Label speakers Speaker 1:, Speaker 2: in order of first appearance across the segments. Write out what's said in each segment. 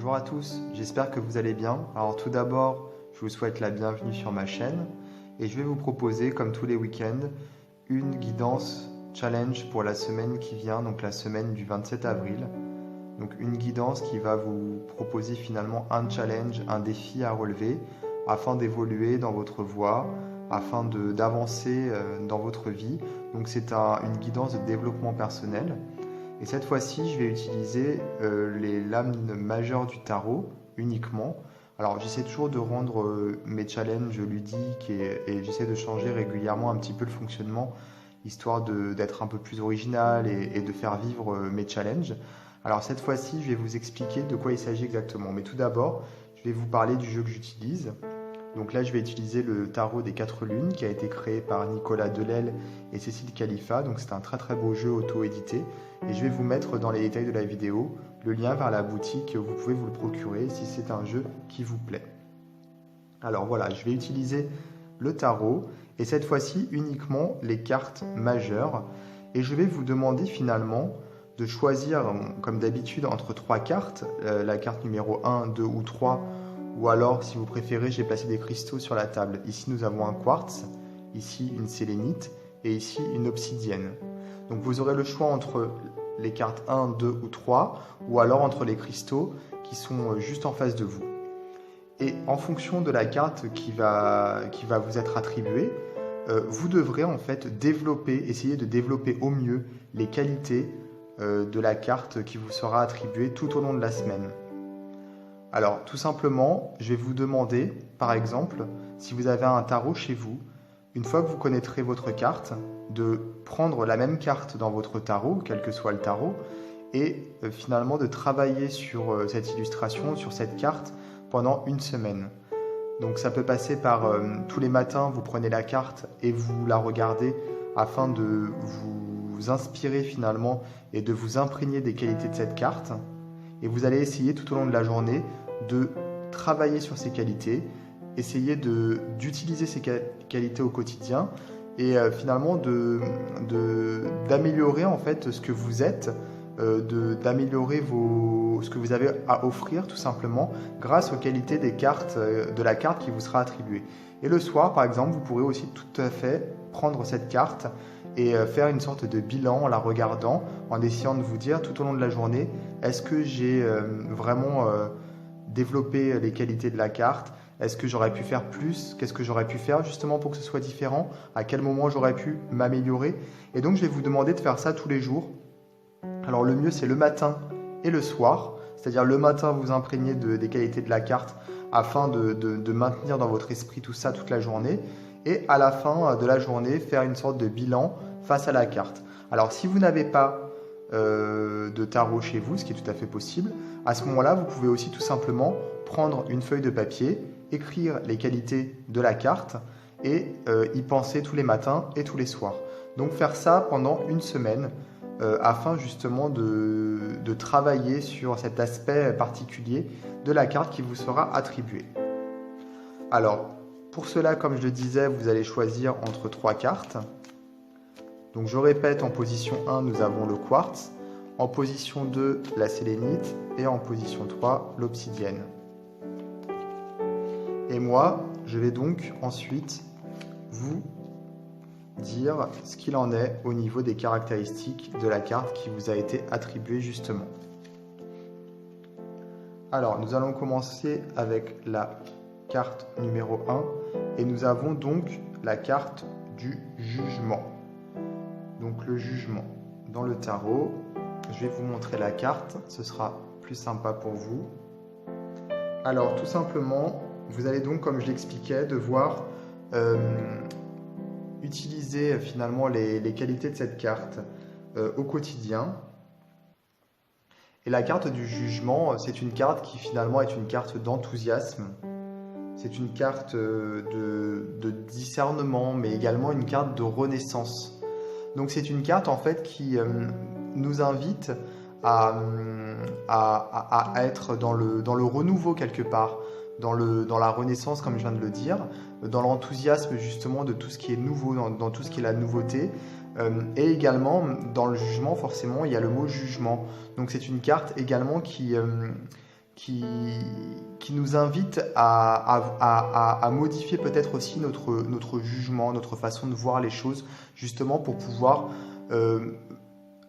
Speaker 1: Bonjour à tous, j'espère que vous allez bien. Alors tout d'abord, je vous souhaite la bienvenue sur ma chaîne et je vais vous proposer, comme tous les week-ends, une guidance challenge pour la semaine qui vient, donc la semaine du 27 avril. Donc une guidance qui va vous proposer finalement un challenge, un défi à relever afin d'évoluer dans votre voie, afin d'avancer dans votre vie. Donc c'est une guidance de développement personnel. Et cette fois-ci, je vais utiliser les lames majeures du tarot uniquement. Alors j'essaie toujours de rendre mes challenges ludiques et j'essaie de changer régulièrement un petit peu le fonctionnement, histoire d'être un peu plus original et de faire vivre mes challenges. Alors cette fois-ci, je vais vous expliquer de quoi il s'agit exactement. Mais tout d'abord, je vais vous parler du jeu que j'utilise. Donc là, je vais utiliser le tarot des 4 lunes qui a été créé par Nicolas Delel et Cécile Khalifa. Donc c'est un très très beau jeu auto-édité. Et je vais vous mettre dans les détails de la vidéo le lien vers la boutique. Vous pouvez vous le procurer si c'est un jeu qui vous plaît. Alors voilà, je vais utiliser le tarot et cette fois-ci uniquement les cartes majeures. Et je vais vous demander finalement de choisir, comme d'habitude, entre 3 cartes. La carte numéro 1, 2 ou 3. Ou alors, si vous préférez, j'ai placé des cristaux sur la table. Ici, nous avons un quartz, ici une sélénite et ici une obsidienne. Donc vous aurez le choix entre les cartes 1, 2 ou 3 ou alors entre les cristaux qui sont juste en face de vous. Et en fonction de la carte qui va vous être attribuée, vous devrez en fait essayer de développer au mieux les qualités de la carte qui vous sera attribuée tout au long de la semaine. Alors, tout simplement, je vais vous demander, par exemple, si vous avez un tarot chez vous, une fois que vous connaîtrez votre carte, de prendre la même carte dans votre tarot, quel que soit le tarot, et finalement de travailler sur cette illustration, sur cette carte, pendant une semaine. Donc ça peut passer par tous les matins, vous prenez la carte et vous la regardez afin de vous inspirer finalement et de vous imprégner des qualités de cette carte. Et vous allez essayer tout au long de la journée de travailler sur ces qualités, essayer d'utiliser ces qualités au quotidien et finalement d'améliorer en fait ce que vous êtes, d'améliorer ce que vous avez à offrir tout simplement grâce aux qualités des cartes, de la carte qui vous sera attribuée. Et le soir par exemple, vous pourrez aussi tout à fait prendre cette carte et faire une sorte de bilan en la regardant, en essayant de vous dire tout au long de la journée, est-ce que j'ai vraiment développé les qualités de la carte? Est-ce que j'aurais pu faire plus? Qu'est-ce que j'aurais pu faire justement pour que ce soit différent? À quel moment j'aurais pu m'améliorer? Et donc je vais vous demander de faire ça tous les jours. Alors le mieux c'est le matin et le soir, c'est-à-dire le matin vous imprégnez des qualités de la carte afin de maintenir dans votre esprit tout ça toute la journée. Et à la fin de la journée, faire une sorte de bilan face à la carte. Alors si vous n'avez pas de tarot chez vous, ce qui est tout à fait possible, à ce moment-là, vous pouvez aussi tout simplement prendre une feuille de papier, écrire les qualités de la carte et y penser tous les matins et tous les soirs. Donc faire ça pendant une semaine afin justement de travailler sur cet aspect particulier de la carte qui vous sera attribuée. Alors, pour cela, comme je le disais, vous allez choisir entre 3 cartes. Donc je répète, en position 1, nous avons le quartz, en position 2, la sélénite et en position 3, l'obsidienne. Et moi, je vais donc ensuite vous dire ce qu'il en est au niveau des caractéristiques de la carte qui vous a été attribuée justement. Alors, nous allons commencer avec la carte numéro 1 et nous avons donc la carte du jugement. Donc le jugement dans le tarot, je vais vous montrer la carte, ce sera plus sympa pour vous. Alors tout simplement, vous allez donc, comme je l'expliquais, devoir utiliser finalement les qualités de cette carte au quotidien. Et la carte du jugement, c'est une carte qui finalement est une carte d'enthousiasme. C'est une carte de discernement, mais également une carte de renaissance. Donc c'est une carte en fait qui nous invite à être dans le renouveau quelque part, dans la renaissance comme je viens de le dire, dans l'enthousiasme justement de tout ce qui est nouveau, dans tout ce qui est la nouveauté. Et également dans le jugement forcément il y a le mot jugement. Donc c'est une carte également qui qui, qui nous invite à modifier peut-être aussi notre jugement, notre façon de voir les choses, justement pour pouvoir,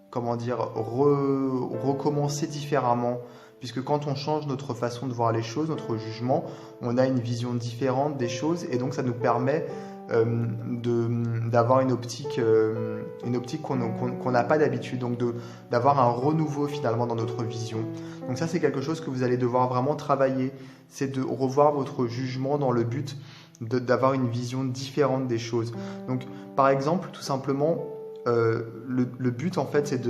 Speaker 1: comment dire, recommencer différemment. Puisque quand on change notre façon de voir les choses, notre jugement, on a une vision différente des choses et donc ça nous permet d'avoir une optique qu'on n'a pas d'habitude, donc d'avoir un renouveau finalement dans notre vision. Donc ça c'est quelque chose que vous allez devoir vraiment travailler, c'est de revoir votre jugement dans le but d'avoir une vision différente des choses. Donc par exemple, tout simplement, le but en fait c'est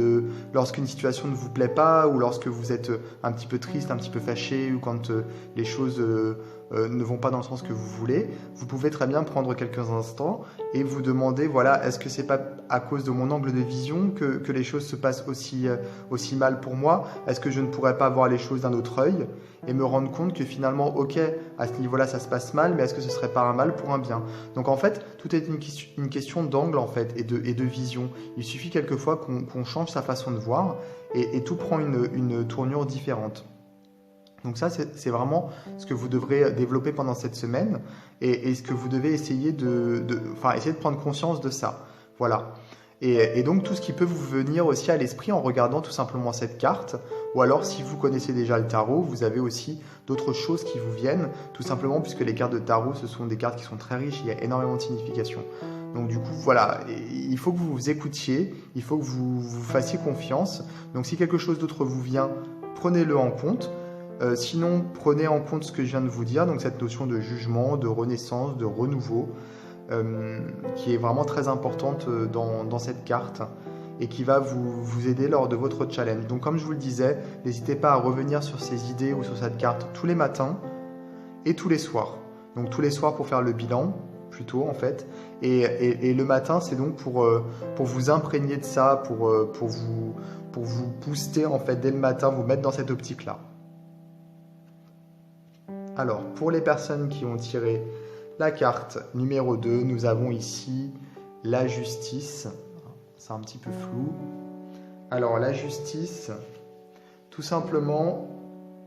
Speaker 1: lorsqu'une situation ne vous plaît pas ou lorsque vous êtes un petit peu triste, un petit peu fâché ou quand les choses ne vont pas dans le sens que vous voulez, vous pouvez très bien prendre quelques instants et vous demander, voilà, est-ce que c'est pas à cause de mon angle de vision que les choses se passent aussi mal pour moi? Est-ce que je ne pourrais pas voir les choses d'un autre œil et me rendre compte que finalement, ok, à ce niveau-là ça se passe mal, mais est-ce que ce serait pas un mal pour un bien? Donc en fait, tout est une question d'angle en fait et de vision. Il suffit quelquefois qu'on change sa façon de voir et tout prend une tournure différente. Donc ça, c'est vraiment ce que vous devrez développer pendant cette semaine et ce que vous devez essayer essayer de prendre conscience de ça. Voilà. Et donc tout ce qui peut vous venir aussi à l'esprit en regardant tout simplement cette carte, ou alors si vous connaissez déjà le tarot, vous avez aussi d'autres choses qui vous viennent, tout simplement puisque les cartes de tarot, ce sont des cartes qui sont très riches, il y a énormément de significations. Donc du coup, voilà, il faut que vous vous écoutiez, il faut que vous vous fassiez confiance. Donc si quelque chose d'autre vous vient, prenez-le en compte. Sinon, prenez en compte ce que je viens de vous dire, donc cette notion de jugement, de renaissance, de renouveau, qui est vraiment très importante dans cette carte et qui va vous aider lors de votre challenge. Donc comme je vous le disais, n'hésitez pas à revenir sur ces idées ou sur cette carte tous les matins et tous les soirs. Donc tous les soirs pour faire le bilan, plutôt en fait, et le matin c'est donc pour vous imprégner de ça, pour vous booster en fait dès le matin, vous mettre dans cette optique-là. Alors, pour les personnes qui ont tiré la carte numéro 2, nous avons ici la justice. C'est un petit peu flou. Alors, la justice, tout simplement,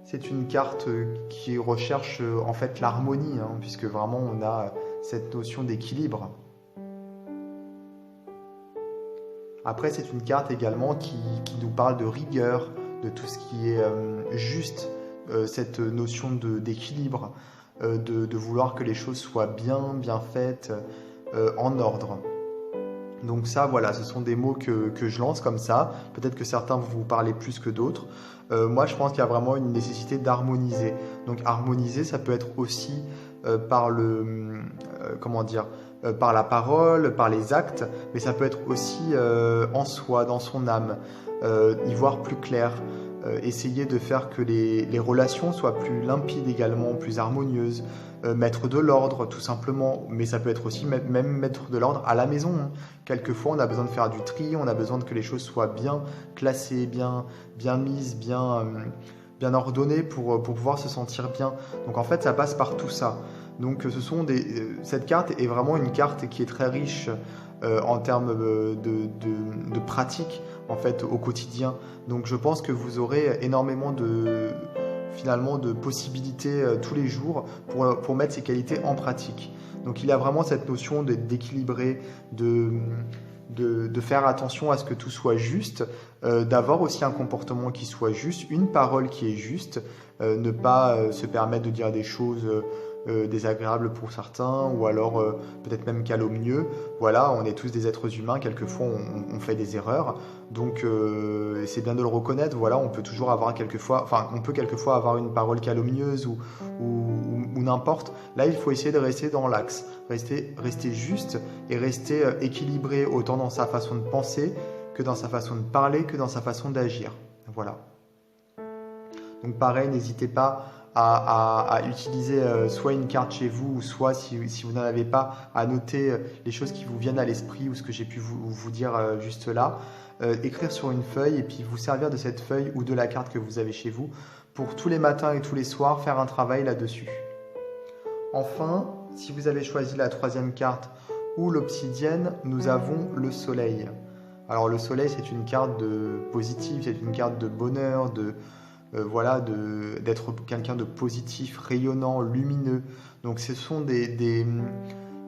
Speaker 1: c'est une carte qui recherche en fait l'harmonie, puisque vraiment on a cette notion d'équilibre. Après, c'est une carte également qui nous parle de rigueur, de tout ce qui est juste, cette notion d'équilibre, de vouloir que les choses soient bien faites, en ordre. Donc ça, voilà, ce sont des mots que je lance comme ça. Peut-être que certains vont vous parler plus que d'autres. Moi, je pense qu'il y a vraiment une nécessité d'harmoniser. Donc harmoniser, ça peut être aussi par par la parole, par les actes, mais ça peut être aussi en soi, dans son âme, y voir plus clair. Essayer de faire que les relations soient plus limpides également, plus harmonieuses, mettre de l'ordre tout simplement, mais ça peut être aussi même mettre de l'ordre à la maison. Quelquefois on a besoin de faire du tri, on a besoin que les choses soient bien classées, bien mises, bien ordonnées pour pouvoir se sentir bien. Donc en fait ça passe par tout ça. Donc cette carte est vraiment une carte qui est très riche en termes de pratique en fait au quotidien. Donc je pense que vous aurez énormément de possibilités tous les jours pour mettre ces qualités en pratique. Donc il y a vraiment cette notion d'équilibrer, de faire attention à ce que tout soit juste, d'avoir aussi un comportement qui soit juste, une parole qui est juste, ne pas se permettre de dire des choses désagréables pour certains ou alors peut-être même calomnieux. Voilà, on est tous des êtres humains, quelquefois on fait des erreurs, donc c'est bien de le reconnaître. Voilà, on peut quelquefois avoir une parole calomnieuse ou n'importe. Là, il faut essayer de rester dans l'axe, rester juste et rester équilibré autant dans sa façon de penser que dans sa façon de parler, que dans sa façon d'agir. Voilà. Donc pareil, n'hésitez pas à utiliser soit une carte chez vous, ou soit, si vous n'en avez pas, à noter les choses qui vous viennent à l'esprit ou ce que j'ai pu vous dire juste là. Écrire sur une feuille et puis vous servir de cette feuille ou de la carte que vous avez chez vous pour tous les matins et tous les soirs faire un travail là-dessus. Enfin, si vous avez choisi la troisième carte ou l'obsidienne, nous avons le soleil. Alors le soleil, c'est une carte positive, c'est une carte de bonheur, voilà, d'être quelqu'un de positif, rayonnant, lumineux. Donc ce sont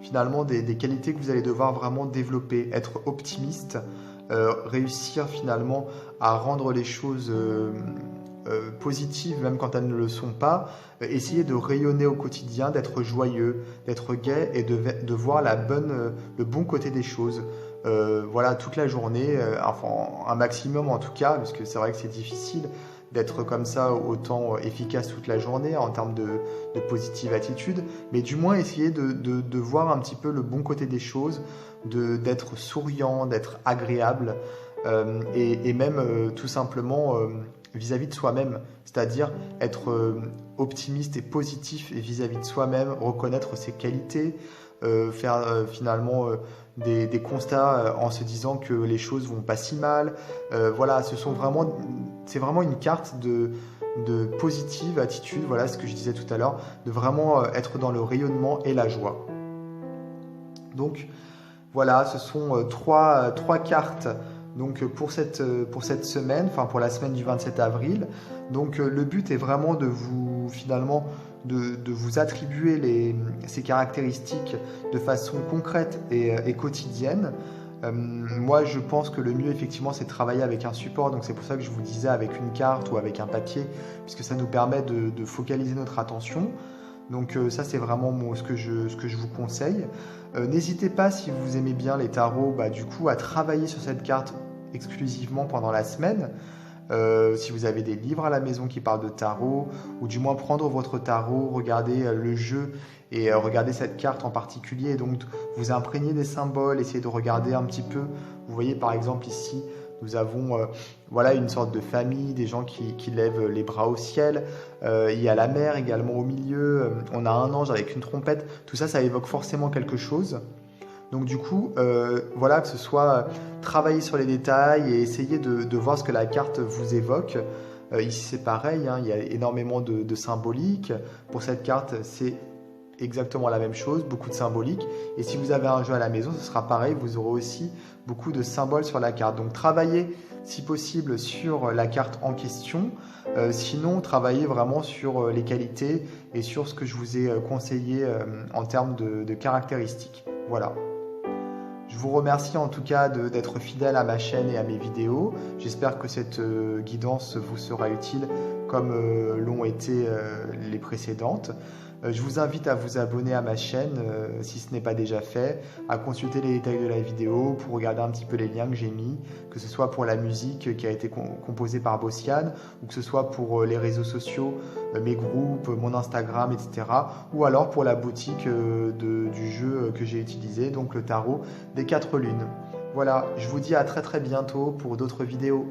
Speaker 1: finalement des qualités que vous allez devoir vraiment développer, être optimiste, réussir finalement à rendre les choses positives même quand elles ne le sont pas, essayer de rayonner au quotidien, d'être joyeux, d'être gai et de voir le bon côté des choses. Voilà, toute la journée, enfin un maximum en tout cas, parce que c'est vrai que c'est difficile d'être comme ça autant efficace toute la journée en termes de positive attitude, mais du moins essayer de voir un petit peu le bon côté des choses, d'être souriant, d'être agréable, et même tout simplement vis-à-vis de soi-même, c'est-à-dire être optimiste et positif vis-à-vis de soi-même, reconnaître ses qualités, faire finalement des constats en se disant que les choses vont pas si mal. Voilà, c'est vraiment une carte de positive attitude, voilà ce que je disais tout à l'heure, de vraiment être dans le rayonnement et la joie. Donc voilà, ce sont trois cartes donc, pour cette semaine, enfin pour la semaine du 27 avril. Donc le but est vraiment de vous attribuer ces caractéristiques de façon concrète et quotidienne. Moi, je pense que le mieux, effectivement, c'est de travailler avec un support. Donc, c'est pour ça que je vous disais avec une carte ou avec un papier, puisque ça nous permet de focaliser notre attention. Donc, ça, c'est vraiment ce que je vous conseille. N'hésitez pas, si vous aimez bien les tarots, du coup, à travailler sur cette carte exclusivement pendant la semaine. Si vous avez des livres à la maison qui parlent de tarot, ou du moins prendre votre tarot, regarder le jeu et regarder cette carte en particulier, et donc vous imprégner des symboles, essayer de regarder un petit peu. Vous voyez par exemple ici, nous avons voilà, une sorte de famille, des gens qui lèvent les bras au ciel, il y a la mer également au milieu, on a un ange avec une trompette, tout ça, ça évoque forcément quelque chose. Donc du coup, voilà, que ce soit travailler sur les détails et essayer de voir ce que la carte vous évoque. Ici c'est pareil, hein, il y a énormément de symbolique. Pour cette carte, c'est exactement la même chose, beaucoup de symbolique. Et si vous avez un jeu à la maison, ce sera pareil, vous aurez aussi beaucoup de symboles sur la carte. Donc travaillez si possible sur la carte en question. Sinon, travaillez vraiment sur les qualités et sur ce que je vous ai conseillé en termes de caractéristiques. Voilà. Je vous remercie en tout cas d'être fidèle à ma chaîne et à mes vidéos. J'espère que cette guidance vous sera utile comme l'ont été les précédentes. Je vous invite à vous abonner à ma chaîne si ce n'est pas déjà fait, à consulter les détails de la vidéo pour regarder un petit peu les liens que j'ai mis, que ce soit pour la musique qui a été composée par Bossiane, ou que ce soit pour les réseaux sociaux, mes groupes, mon Instagram, etc. Ou alors pour la boutique du jeu que j'ai utilisé, donc le tarot des 4 lunes. Voilà, je vous dis à très très bientôt pour d'autres vidéos.